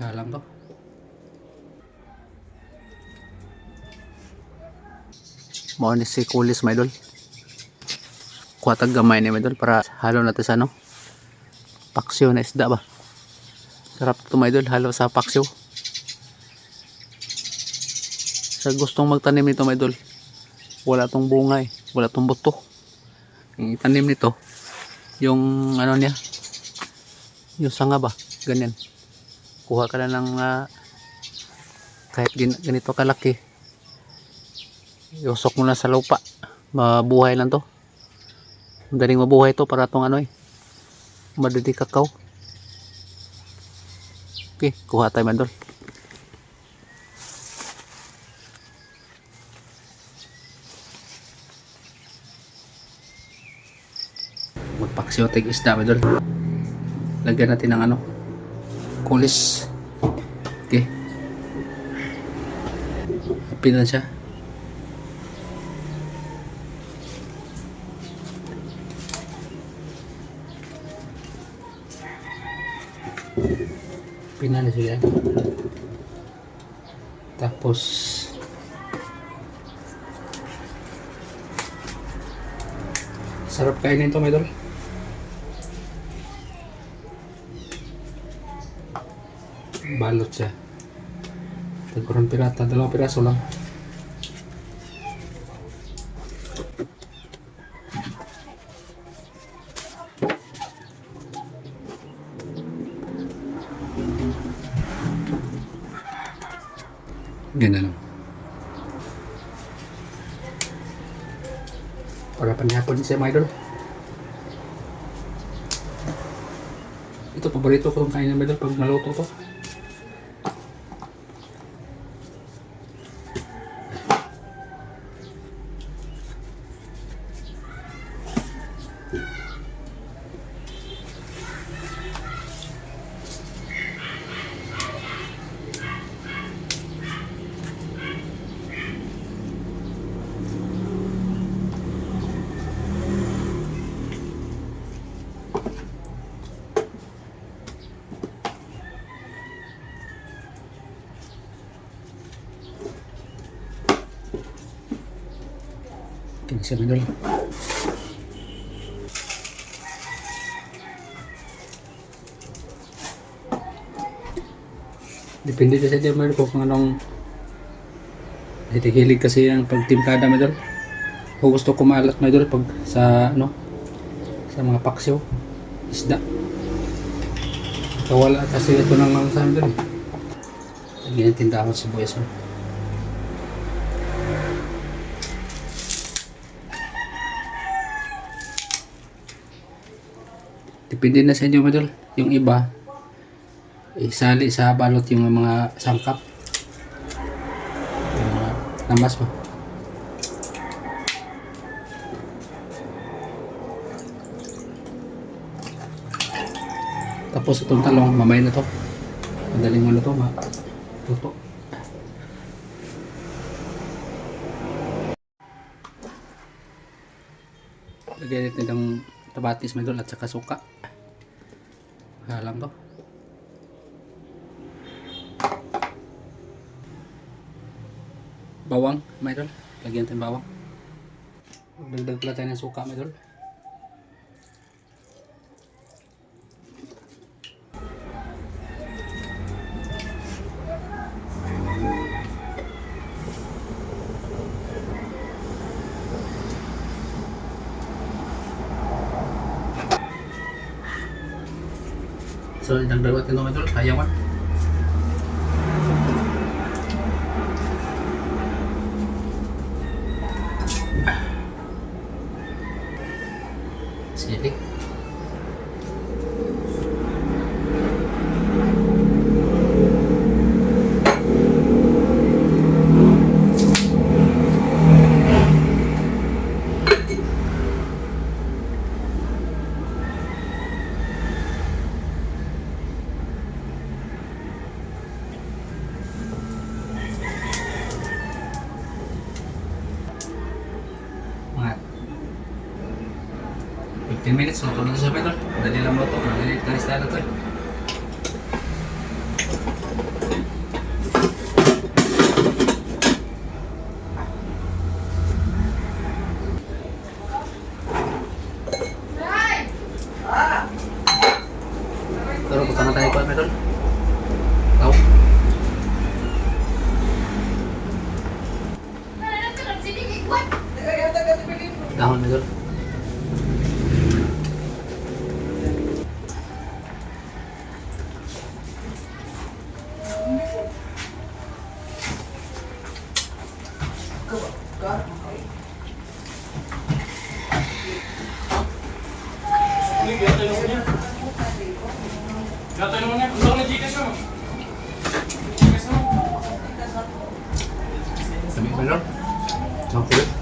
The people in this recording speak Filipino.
Halang to. Mao ni si kulis mga idol. Kuha tag gamay ni mga idol para halo natin sa ano. Paksiw na isda ba. Sarap to mga idol, halo sa paksiw. Sa gustong magtanim nito mga idol, wala tong bunga wala tong buto. Ang itanim nito, yung ano niya, yung sanga ba, ganyan. Kuha ka na ng kahit ganito kalaki, iusok mo na sa lupa, mabuhay lang to. Madaling mabuhay to para tong ano madali kakao. Okay, kuha tayo mga idol. Magpaksiw tig isda mga idol. Lagyan natin ng ano, kulis. Okay, hapin na siya. Pinali siya. Tapos sarap kainin to mga idol. Balot siya. Tagkurang pirata, 2 piraso lang. Ganyan lang. Para panihapon siya mga idol. Ito paborito ko itong kainin mga idol pag naluto to. Tingnan siya mga idol. Depende kasi dyan mga idol kung anong hilig kasi ang pagtimpada mga idol. Kung gusto ko maalat mga idol pag sa ano, sa mga paksiw, isda. Kawala kasi ito nang mga sa idol. Lagyan natin dahon sibuyas mo. Depende na sa inyo mga idol. Yung iba isali sa balot yung mga sangkap, yung mga namas ba. Tapos itong talong mamay na to, madaling ano to, matuto. Lagyan natin ng tabatis mga idol at saka suka. Halang to. Bawang mga idol, lagyan natin bawang. Dagdag pala tayo ng suka mga idol. So, dagdag natin ito mga idol, sayawan. Sili. Mga 15 minutes, luto na siya mga idol. Dali lang luto, dali tayo na to. mga idol. Gatoy naman yan. Ang na Gcash mo. Gcash mo. Sabi ba, Lord? Ang kulit.